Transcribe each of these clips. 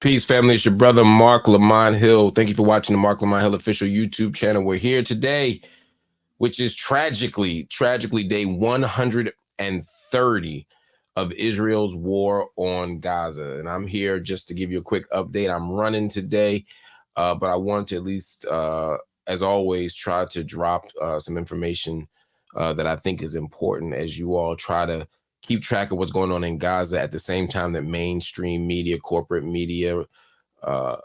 Peace, family. It's your brother, Marc Lamont Hill. Thank you for watching the Marc Lamont Hill official YouTube channel. We're here today, which is tragically day 130 of Israel's war on Gaza. And I'm here just to give you a quick update. I'm running today, but I wanted to at least, as always, try to drop some information that I think is important as you all try to keep track of what's going on in Gaza at the same time that mainstream media, corporate media,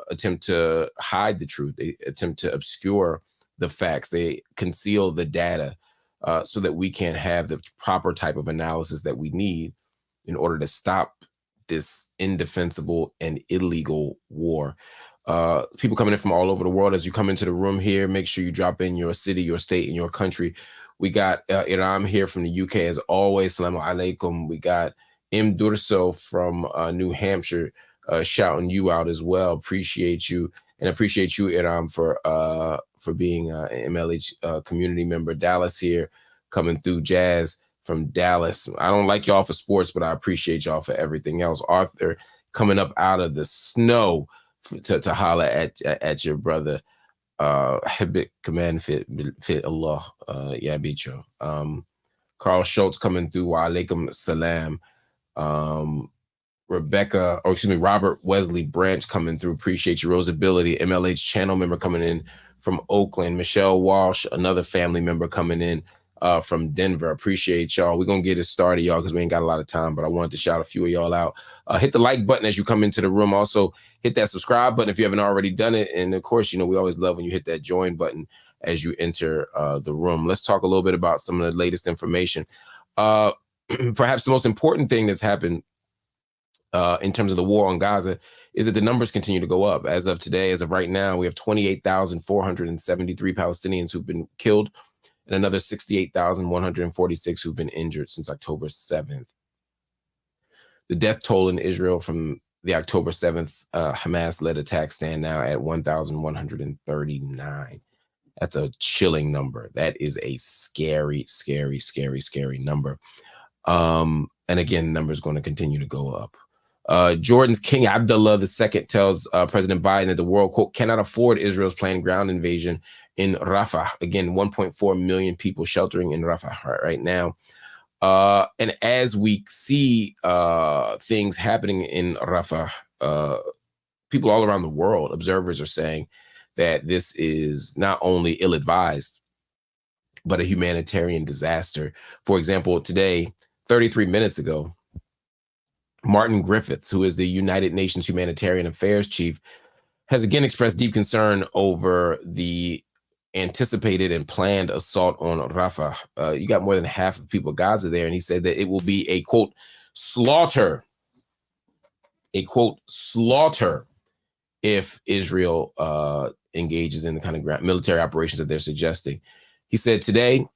attempt to hide the truth. They attempt to obscure the facts. They conceal the data so that we can have the proper type of analysis that we need in order to stop this indefensible and illegal war. People coming in from all over the world, as you come into the room here, make sure you drop in your city, your state, and your country. We got Iram here from the UK, as always. Salaam alaikum. We got M. Durso from New Hampshire shouting you out as well. Appreciate you, and appreciate you, Iram, for being an MLH community member. Dallas here coming through. Jazz from Dallas. I don't like y'all for sports, but I appreciate y'all for everything else. Arthur coming up out of the snow to holler at your brother. Habit command fit Allah. Yeah, bicho. Carl Schultz coming through. Wa alaikum salam. Robert Wesley Branch coming through. Appreciate your Rosability. MLH channel member coming in from Oakland. Michelle Walsh, another family member coming in from Denver. Appreciate y'all. We're going to get it started, y'all, because we ain't got a lot of time, but I wanted to shout a few of y'all out. Hit the like button as you come into the room. Also, hit that subscribe button if you haven't already done it. And, of course, you know, we always love when you hit that join button as you enter the room. Let's talk a little bit about some of the latest information. Perhaps the most important thing that's happened in terms of the war on Gaza is that the numbers continue to go up. As of today, as of right now, we have 28,473 Palestinians who've been killed and another 68,146 who've been injured since October 7th. The death toll in Israel from the October 7th Hamas-led attack stand now at 1,139. That's a chilling number. That is a scary, scary, scary, scary number. And again, the number is going to continue to go up. Jordan's King Abdullah II tells President Biden that the world, quote, cannot afford Israel's planned ground invasion in Rafah. Again, 1.4 million people sheltering in Rafah right now. And as we see things happening in Rafah, people all around the world, observers are saying that this is not only ill-advised, but a humanitarian disaster. For example, today, 33 minutes ago, Martin Griffiths, who is the United Nations Humanitarian Affairs Chief, has again expressed deep concern over the anticipated and planned assault on Rafah. You got more than half of people Gaza there, and he said that it will be a, quote, slaughter, if Israel engages in the kind of military operations that they're suggesting. He said the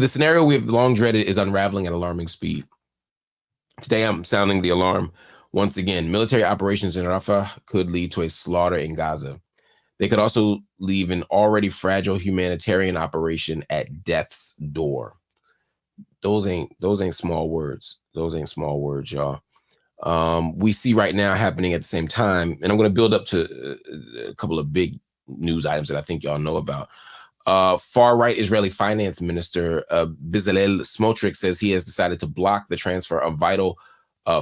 scenario we have long dreaded is unraveling at alarming speed. Today, I'm sounding the alarm once again. Military operations in Rafah could lead to a slaughter in Gaza. They could also leave an already fragile humanitarian operation at death's door. Those ain't small words. Those ain't small words, y'all. We see right now happening at the same time, and I'm going to build up to a couple of big news items that I think y'all know about. Far-right Israeli finance minister Bezalel Smotrich says he has decided to block the transfer of vital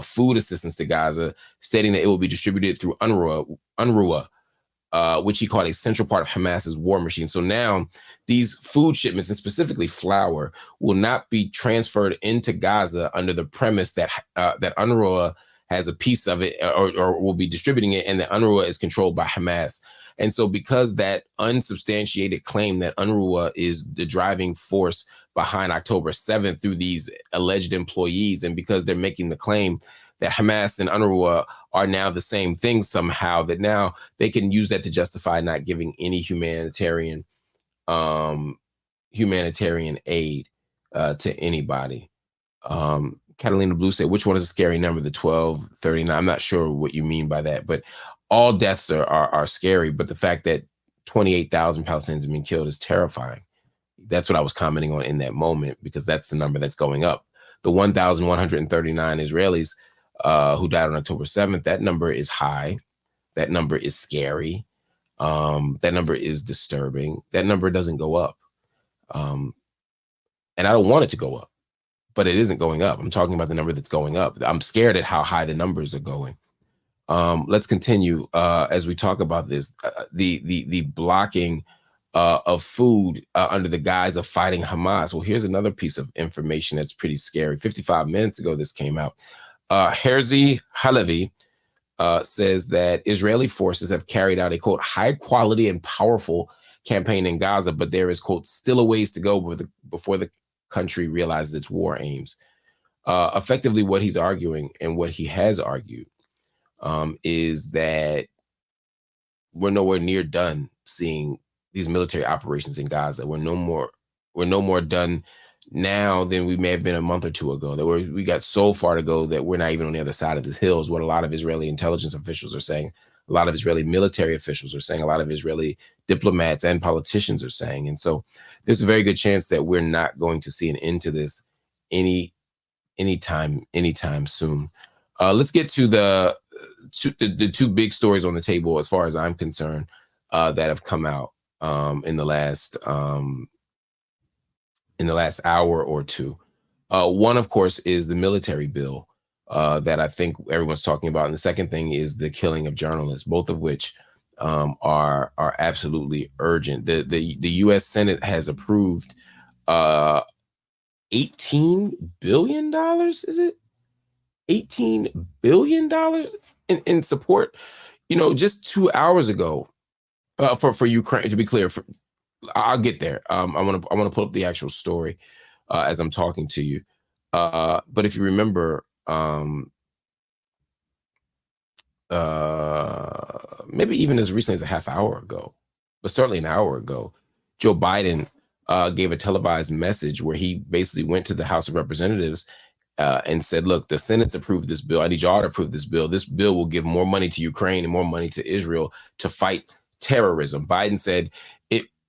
food assistance to Gaza, stating that it will be distributed through UNRWA, which he called a central part of Hamas's war machine. So now these food shipments, and specifically flour, will not be transferred into Gaza under the premise that that UNRWA has a piece of it or will be distributing it, and that UNRWA is controlled by Hamas. And so because that unsubstantiated claim that UNRWA is the driving force behind October 7th through these alleged employees, and because they're making the claim that Hamas and UNRWA are now the same thing somehow, that now they can use that to justify not giving any humanitarian aid to anybody. Catalina Blue said, which one is a scary number, the 1239? I'm not sure what you mean by that, but all deaths are scary. But the fact that 28,000 Palestinians have been killed is terrifying. That's what I was commenting on in that moment, because that's the number that's going up. The 1,139 Israelis who died on October 7th, that number is high. That number is scary. That number is disturbing. That number doesn't go up. And I don't want it to go up, but it isn't going up. I'm talking about the number that's going up. I'm scared at how high the numbers are going. Let's continue as we talk about this. The blocking of food under the guise of fighting Hamas. Well, here's another piece of information that's pretty scary. 55 minutes ago, this came out. Herzi Halevi says that Israeli forces have carried out a, quote, high quality and powerful campaign in Gaza, but there is, quote, still a ways to go before the country realizes its war aims. Effectively, what he's arguing and what he has argued is that we're nowhere near done seeing these military operations in Gaza. We're no more done now than we may have been a month or two ago. That we got so far to go that we're not even on the other side of this hill, is what a lot of Israeli intelligence officials are saying. A lot of Israeli military officials are saying. A lot of Israeli diplomats and politicians are saying. And so there's a very good chance that we're not going to see an end to this anytime soon. Let's get to the two big stories on the table, as far as I'm concerned, that have come out in the last hour or two. One, of course, is the military bill that I think everyone's talking about, and the second thing is the killing of journalists, both of which are absolutely urgent. The U.S. Senate has approved $18 billion. Is it $18 billion in support? Just 2 hours ago for Ukraine. To be clear, I'll get there. I want to pull up the actual story as I'm talking to you. But if you remember, maybe even as recently as a half hour ago, but certainly an hour ago, Joe Biden gave a televised message where he basically went to the House of Representatives and said, look, the Senate's approved this bill. I need y'all to approve this bill. This bill will give more money to Ukraine and more money to Israel to fight terrorism. Biden said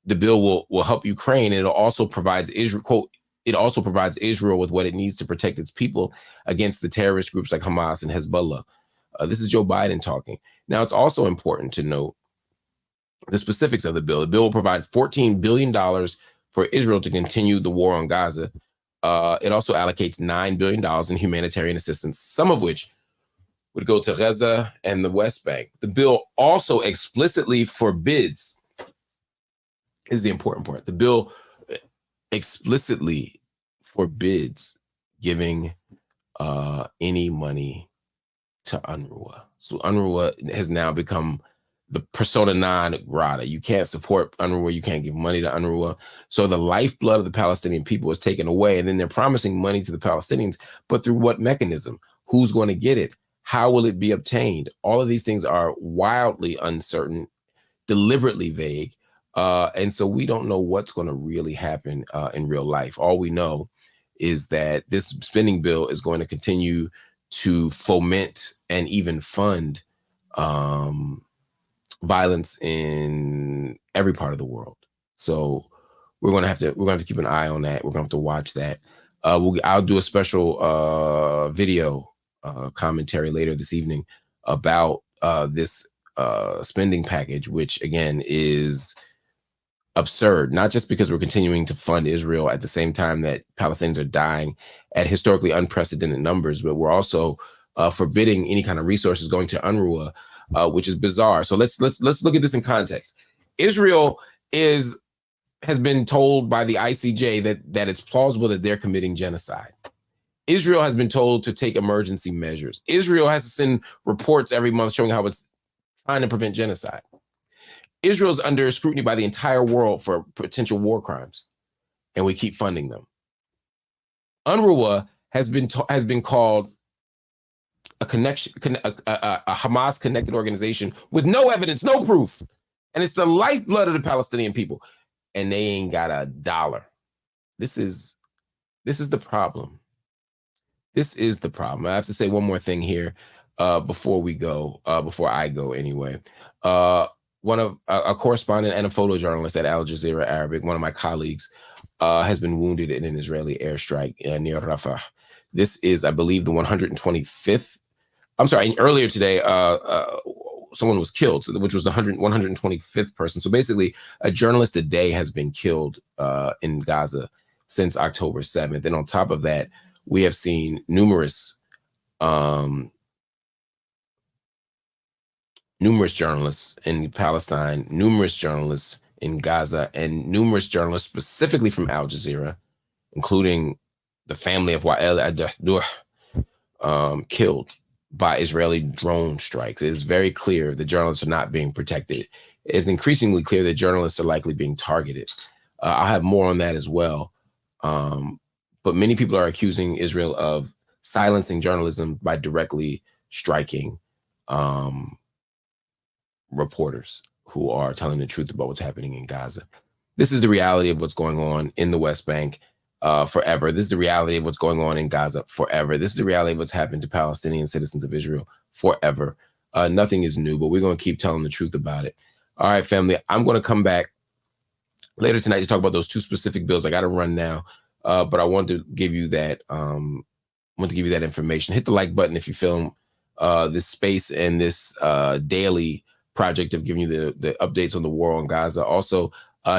the bill will help Ukraine, and it also provides Israel, quote, it also provides Israel with what it needs to protect its people against the terrorist groups like Hamas and Hezbollah. This is Joe Biden talking. Now, it's also important to note the specifics of the bill. The bill will provide $14 billion for Israel to continue the war on Gaza. It also allocates $9 billion in humanitarian assistance, some of which would go to Gaza and the West Bank. The bill also explicitly forbids, is the important part. The bill explicitly forbids giving any money to UNRWA. So UNRWA has now become the persona non grata. You can't support UNRWA. You can't give money to UNRWA. So the lifeblood of the Palestinian people is taken away. And then they're promising money to the Palestinians, but through what mechanism? Who's going to get it? How will it be obtained? All of these things are wildly uncertain, deliberately vague. And so we don't know what's going to really happen in real life. All we know is that this spending bill is going to continue to foment and even fund violence in every part of the world. So we're going to have to keep an eye on that. We're going to have to watch that. I'll do a special video commentary later this evening about this spending package, which again is absurd, not just because we're continuing to fund Israel at the same time that Palestinians are dying at historically unprecedented numbers, but we're also forbidding any kind of resources going to UNRWA, which is bizarre. So let's look at this in context. Israel has been told by the ICJ that it's plausible that they're committing genocide. Israel has been told to take emergency measures. Israel has to send reports every month showing how it's trying to prevent genocide. Israel is under scrutiny by the entire world for potential war crimes, and we keep funding them. UNRWA has been called a Hamas-connected organization with no evidence, no proof, and it's the lifeblood of the Palestinian people, and they ain't got a dollar. This is the problem. This is the problem. I have to say one more thing here before we go, before I go anyway. One of a correspondent and a photojournalist at Al Jazeera Arabic, one of my colleagues, has been wounded in an Israeli airstrike near Rafah. This is, I believe, the 125th. I'm sorry, earlier today, someone was killed, which was the 125th person. So basically, a journalist a day has been killed in Gaza since October 7th. And on top of that, we have seen numerous journalists in Palestine, numerous journalists in Gaza, and numerous journalists specifically from Al Jazeera, including the family of Wael ad-Dahdur, killed by Israeli drone strikes. It is very clear that journalists are not being protected. It is increasingly clear that journalists are likely being targeted. I'll have more on that as well. But many people are accusing Israel of silencing journalism by directly striking reporters who are telling the truth about what's happening in Gaza. This is the reality of what's going on in the West Bank forever. This is the reality of what's going on in Gaza forever. This is the reality of what's happened to Palestinian citizens of Israel forever. Nothing is new, but we're going to keep telling the truth about it. All right, family, I'm going to come back later tonight to talk about those two specific bills. I got to run now, but I wanted to give you that. Information. Hit the like button if you feel this space and this daily project of giving you the updates on the war on Gaza. Also,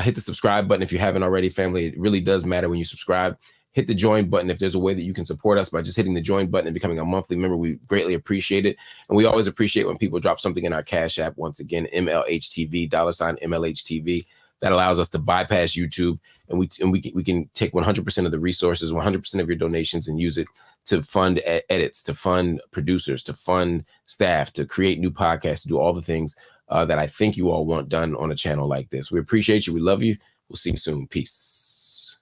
hit the subscribe button if you haven't already, family. It really does matter when you subscribe. Hit the join button if there's a way that you can support us by just hitting the join button and becoming a monthly member. We greatly appreciate it. And we always appreciate when people drop something in our Cash App. Once again, MLHTV, $MLHTV. That allows us to bypass YouTube, and we can take 100% of the resources, 100% of your donations, and use it to fund edits, to fund producers, to fund staff, to create new podcasts, to do all the things that I think you all want done on a channel like this. We appreciate you. We love you. We'll see you soon. Peace.